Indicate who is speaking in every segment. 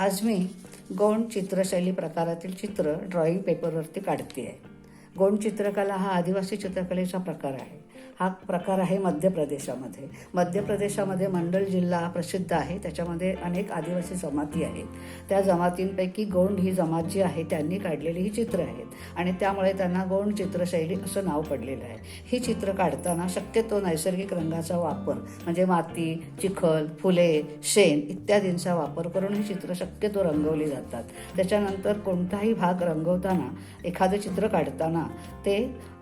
Speaker 1: आज मी गौण चित्रशैली प्रकारातील चित्र ड्रॉइंग पेपरवरती काढते आहे. गौण चित्रकला हा आदिवासी चित्रकलेचा प्रकार आहे. हा प्रकार आहे मध्य प्रदेशामध्ये. मध्य प्रदेशामध्ये मंडल जिल्हा प्रसिद्ध आहे. त्याच्यामध्ये अनेक आदिवासी जमाती आहेत. त्या जमातींपैकी गौंड ही जमात जी आहे त्यांनी काढलेली ही चित्र आहेत आणि त्यामुळे त्यांना गौंड चित्रशैली असं नाव पडलेलं आहे. ही चित्र काढताना शक्यतो नैसर्गिक रंगाचा वापर म्हणजे माती, चिखल, फुले, शेण इत्यादींचा वापर करून ही चित्र शक्यतो रंगवली जातात. त्याच्यानंतर कोणताही भाग रंगवताना, एखादं चित्र काढताना ते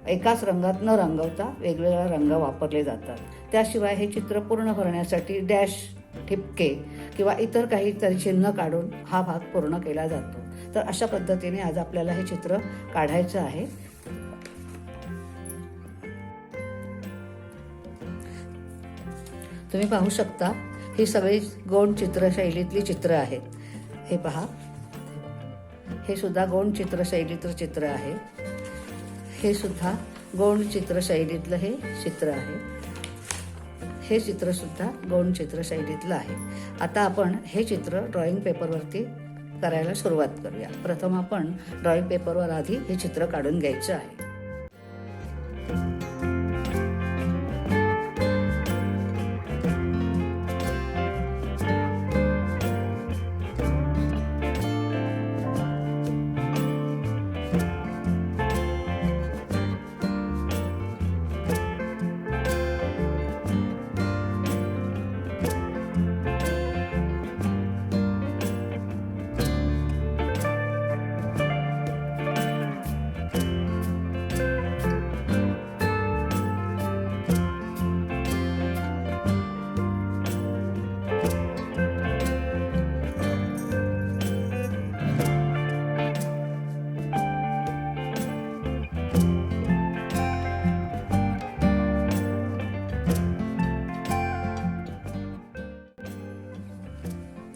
Speaker 1: एकाच रंगात न रंगवता वेगवेगळे रंग वापरले जातात. त्याशिवाय हे चित्र पूर्ण करण्यासाठी डॅश, ठिपके किंवा इतर काहीतरी चिन्ह काढून हा भाग पूर्ण केला जातो. तर अशा पद्धतीने आज आपल्याला हे चित्र काढायचं आहे. तुम्ही पाहू शकता ही सगळी गौण चित्रशैलीतली चित्र आहेत. हे पहा, हे सुद्धा गौण चित्रशैलीतलं चित्र आहे. हे सुद्धा गौण चित्रशैलीतलं हे चित्र आहे. हे चित्र सुद्धा गौण चित्रशैलीतलं आहे. आता आपण हे चित्र ड्रॉइंग पेपरवरती करायला सुरुवात करूया. प्रथम आपण ड्रॉइंग पेपरवर आधी हे चित्र काढून घ्यायचं आहे.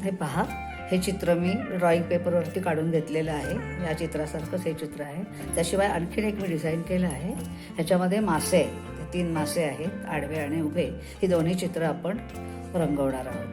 Speaker 1: हे पहा, हे चित्र मी ड्रॉइंग पेपरवरती काढून घेतलेलं आहे. या चित्रासारखंच हे चित्र आहे. त्याशिवाय आणखीन एक मी डिझाईन केलं आहे. ह्याच्यामध्ये मासे आहेत. 3 मासे आहेत, आडवे आणि उभे. ही दोन्ही चित्र आपण रंगवणार आहोत.